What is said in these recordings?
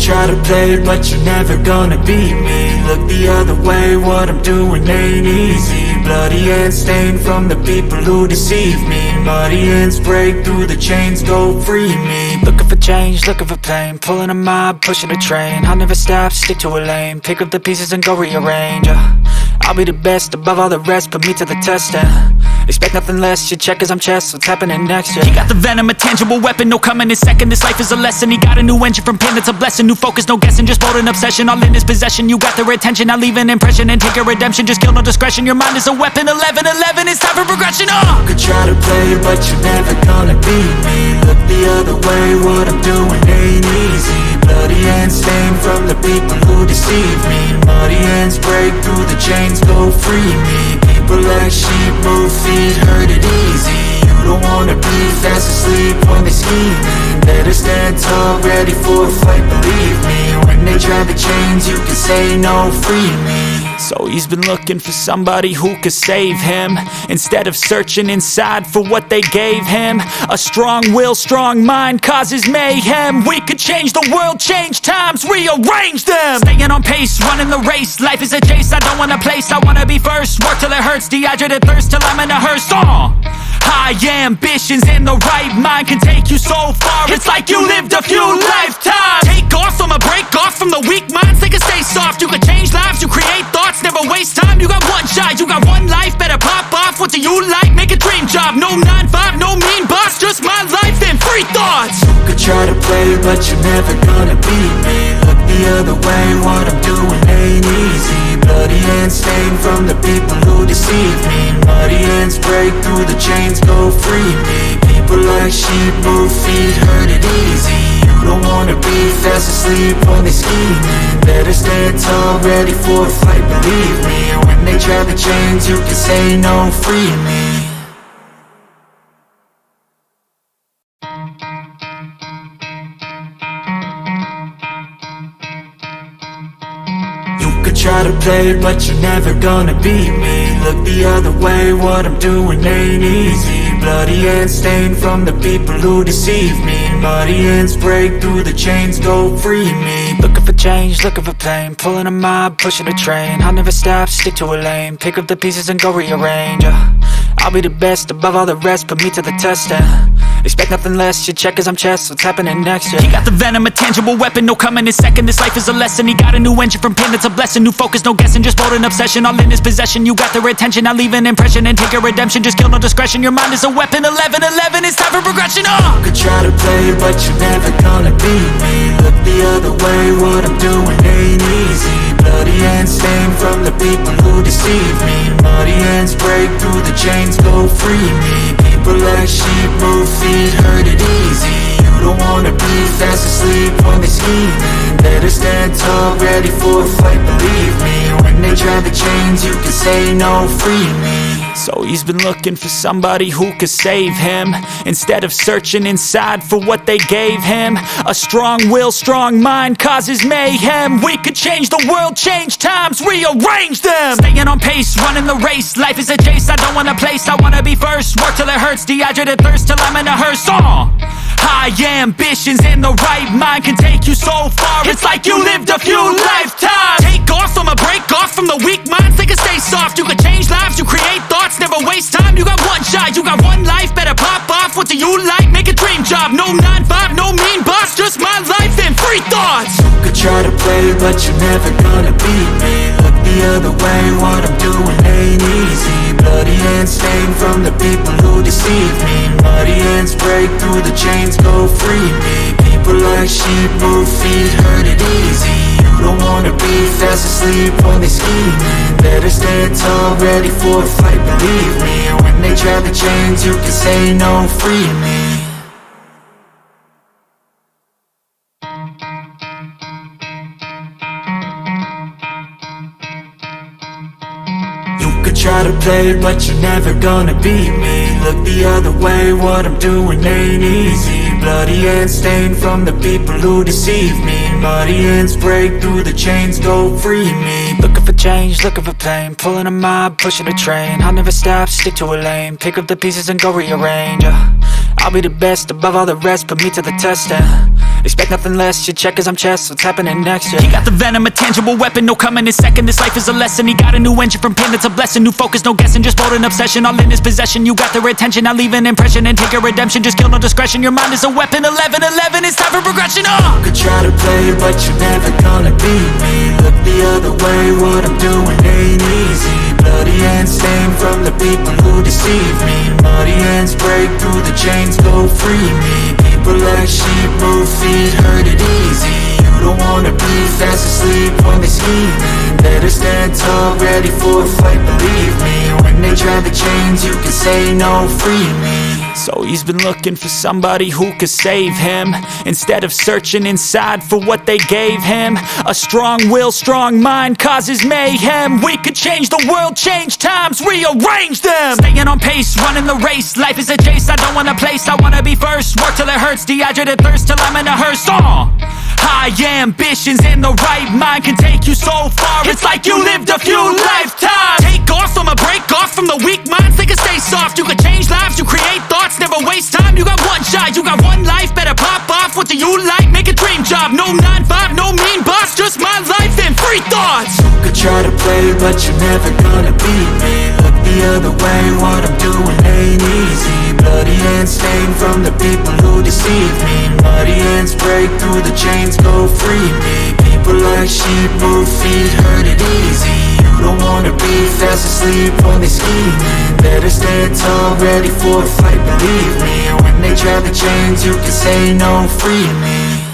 try to play, but you're never gonna beat me. Look the other way, what I'm doing ain't easy. Bloody hands stained from the people who deceive me. Muddy hands break through the chains, go free me. Looking for change, looking for pain, pulling a mob, pushing a train. I'll never stop, stick to a lane, pick up the pieces and go rearrange. I'll be the best above all the rest, put me to the test and expect nothing less. You check as I'm chess, what's happening next? Yeah. He got the venom, a tangible weapon, no coming in second. This life is a lesson. He got a new engine from pain, that's a blessing. New focus, no guessing, just bold and obsession. All in his possession, you got their attention. I'll leave an impression and take a redemption. Just kill, no discretion. Your mind is a weapon. 11-11, it's time for progression. You could try to play, but you're never gonna beat me. Look the other way, what I'm doing ain't easy. Bloody hands stained from the people who deceive me. Muddy hands break through the chains, go free me. People like sheep, move feet, hurt it easy. You don't wanna be fast asleep when they scheming. Better stand tall, ready for a fight, believe me. When they try the chains, you can say no, free me. So he's been looking for somebody who could save him, instead of searching inside for what they gave him. A strong will, strong mind causes mayhem. We could change the world, change times, rearrange them. Staying on pace, running the race. Life is a chase, I don't want a place. I wanna be first, work till it hurts. Dehydrated thirst till I'm in a hearse. High ambitions and the right mind can take you so far. It's like you lived a few lifetimes. Take off from a break off from the weak minds. They can stay soft. You can change lives, you create thoughts, never waste time. You got one shot, you got one life. Better pop off. What do you like? Make a dream job. No 9-5, no mean boss. Just my life and free thoughts. You could try to play, but you're never gonna beat me. Look the other way, what I'm doing ain't easy. Bloody hands stained from the people who deceive me. Muddy hands break through the chains, go free me. People like sheep, move feet, hurt it easy. You don't wanna be fast asleep when they scheming. Better stand tall, ready for a fight, believe me. When they try the chains, you can say no, free me. Try to play, but you're never gonna beat me. Look the other way, what I'm doing ain't easy. Bloody hands stained from the people who deceive me. Muddy hands break through the chains, go free me. Looking for change, looking for pain, pulling a mob, pushing a train. I'll never stop, stick to a lane, pick up the pieces and go rearrange. I'll be the best above all the rest, put me to the test and expect nothing less. You check as I'm chess, what's happening next? Yeah. He got the venom, a tangible weapon, no coming in second. This life is a lesson. He got a new engine from pain, that's a blessing. New focus, no guessing, just bold and obsession. All in his possession, you got their attention. I'll leave an impression and take a redemption. Just kill, no discretion. Your mind is a weapon. 11-11, it's time for progression. You could try to play, but you're never gonna beat me. Look the other way, what I'm doing ain't easy. Bloody hands stained from the people who deceive me. Muddy hands break through the chains, go free me. People like sheep, move feet, hurt it easy. You don't wanna be fast asleep when they scheming. Better stand tall, ready for a fight, believe me. When they try the chains, you can say no, free me. So he's been looking for somebody who could save him, instead of searching inside for what they gave him. A strong will, strong mind causes mayhem. We could change the world, change times, rearrange them. Staying on pace, running the race. Life is a chase, I don't want a place. I wanna be first, work till it hurts. Dehydrated thirst till I'm in a hearse. High ambitions and the right mind can take you so far. It's like you lived a few lifetimes. Take off from a break off from the weak minds. They can stay soft. You can change lives, you create thoughts, never waste time. You got one shot, you got one life. Better pop off. What do you like? Make a dream job. No 9-5, no mean boss. Just my life and free thoughts. You could try to play, but you're never gonna beat me. Look the other way, what I'm doing ain't easy. Bloody hands stained from the people who deceive me. Muddy hands break through the chains, go free me. People like sheep, move feet, hurt it easy. You don't wanna be fast asleep when they scheming. Better stand tall, ready for a fight, believe me. When they try the chains, you can say no, free me. Try to play, but you're never gonna beat me. Look the other way, what I'm doing ain't easy. Bloody hands stained from the people who deceive me. Muddy hands break through the chains, go free me. Looking for change, looking for pain, pulling a mob, pushing a train. I'll never stop, stick to a lane, pick up the pieces and go rearrange. I'll be the best above all the rest, put me to the test and Expect nothing less, you check as I'm chess, what's happening next, yeah. He got the venom, a tangible weapon, no coming in second. This life is a lesson, he got a new engine from pain, that's a blessing. New focus, no guessing, just bold and obsession, all in his possession. You got their attention, now leave an impression and take your redemption. Just kill, no discretion, your mind is a weapon. 11-11, it's time for progression, You could try to play, but you're never gonna beat me. Look the other way, what I'm doing ain't easy. Bloody hands stained from the people who deceive me. Muddy hands break through the chains, go free me. People like sheep move feet, hurt it easy. You don't wanna be fast asleep when they scheming. Better stand tall, ready for a fight, believe me. When they try the chains, you can say no, free me. So he's been looking for somebody who could save him, instead of searching inside for what they gave him. A strong will, strong mind causes mayhem. We could change the world, change times, rearrange them. Staying on pace, running the race. Life is a chase, I don't want a place, I wanna be first. Work till it hurts, dehydrated thirst till I'm in a hearse. High ambitions in the right mind can take you so far. It's like you lived a few lifetimes. Take off from a break off from the weak minds, they can stay soft. You can change lives, you create thoughts, never waste time. You got one shot, you got one life, better pop off. What do you like? Make a dream job. No 9-5, no mean boss, just my life and free thoughts. You could try to play, but you're never gonna beat me. Look the other way, what I'm doing ain't easy. Bloody hands stained from the people who deceive me. Muddy hands break through the chains, go free me. People like sheep move feet, hurt it easy. You don't wanna be fast asleep when they scheming. Better stand tall, ready for a fight, believe me. When they try the chains, you can say no, free me.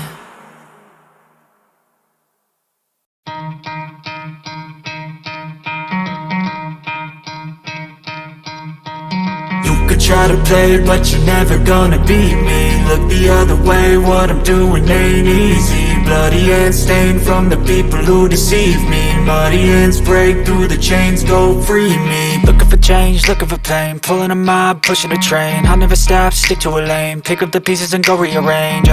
Try to play, but you're never gonna beat me. Look the other way, what I'm doing ain't easy. Bloody hands stained from the people who deceive me. Muddy hands break through the chains, go free me. Looking for change, looking for pain, pulling a mob, pushing a train. I'll never stop, stick to a lane, pick up the pieces and go rearrange.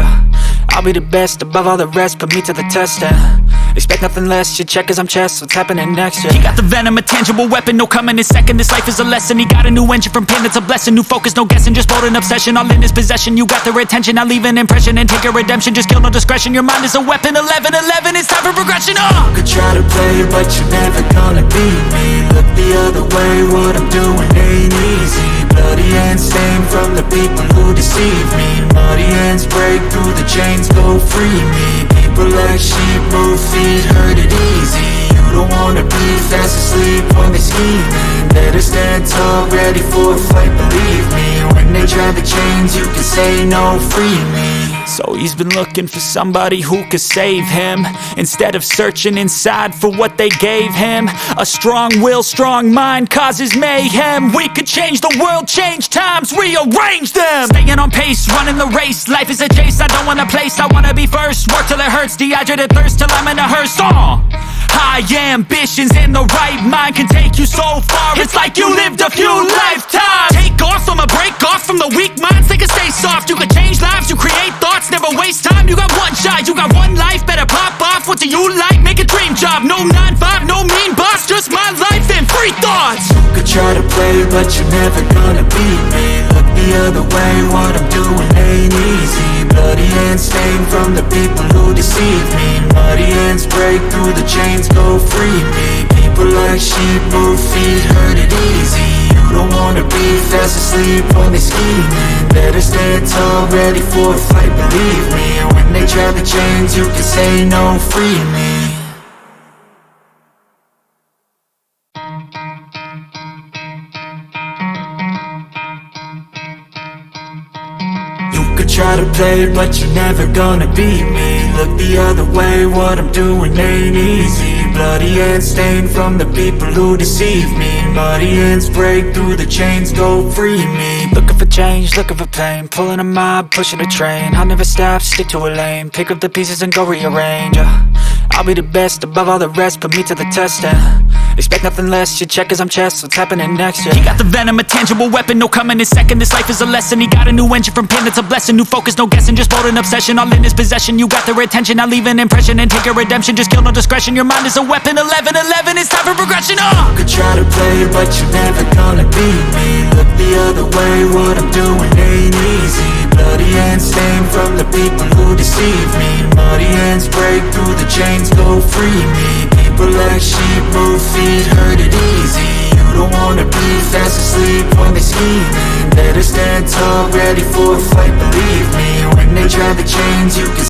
I'll be the best above all the rest, put me to the test and expect nothing less, you check as I'm chess, what's happening next, yeah. He got the venom, a tangible weapon, no coming in second. This life is a lesson, he got a new engine from pain, that's a blessing. New focus, no guessing, just bold and obsession, all in his possession. You got their attention, now leave an impression and take your redemption. Just kill, no discretion, your mind is a weapon. 11-11, it's time for progression, You could try to play, but you're never gonna beat me. Look the other way, what I'm doing ain't easy. Bloody hands stained from the people who deceive me. Muddy hands break through the chains, go free me. People like sheep move feet, hurt it easy. You don't wanna be fast asleep when they scheming. Better stand tall, ready for a fight, believe me. When they try the chains, you can say no, free me. So he's been looking for somebody who could save him, instead of searching inside for what they gave him. A strong will, strong mind causes mayhem. We could change the world, change times, rearrange them. Staying on pace, running the race. Life is a chase, I don't want a place, I wanna be first. Work till it hurts, dehydrated thirst till I'm in a hearse. High ambitions in the right mind can take you so far. It's like you lived a few lifetimes. Take off from a break off from the weak minds, they can stay soft. You can change lives, you create thoughts, never waste time. You got one shot, you got one life, better pop off. What do you like? Make a dream job. No 9-5, no mean boss, just my life and free thoughts. You could try to play, but you're never gonna beat me. Look the other way, what I'm doing ain't easy. Bloody hands stained from the people who deceive me. Muddy hands break through the chains, go free me. People like sheep move feet, hurt it easy. You don't wanna be fast asleep when they scheming. Better stand tall, ready for a fight, believe me. When they try the chains, you can say no, free me. Try to play, but you're never gonna beat me. Look the other way, what I'm doing ain't easy. Bloody hands stained from the people who deceive me. Muddy hands break through the chains, go free me. Looking for change, looking for pain, pulling a mob, pushing a train. I'll never stop, stick to a lane, pick up the pieces and go rearrange. I'll be the best above all the rest, put me to the test and expect nothing less, you check as I'm chess, what's happening next, yeah. He got the venom, a tangible weapon, no coming in second. This life is a lesson, he got a new engine from pain, that's a blessing. New focus, no guessing, just bold and obsession, all in his possession. You got their attention, now leave an impression and take your redemption. Just kill, no discretion, your mind is a weapon. 11-11, it's time for progression, You could try to play, but you're never gonna beat me. Look the other way, what I'm doing ain't easy. Bloody hands stained from the people who who deceive me. Muddy hands break through the chains, go free me. People like sheep move feet, hurt it easy. You don't wanna be fast asleep when they scheming. Better stand tall, ready for a fight, believe me. When they try the chains, you can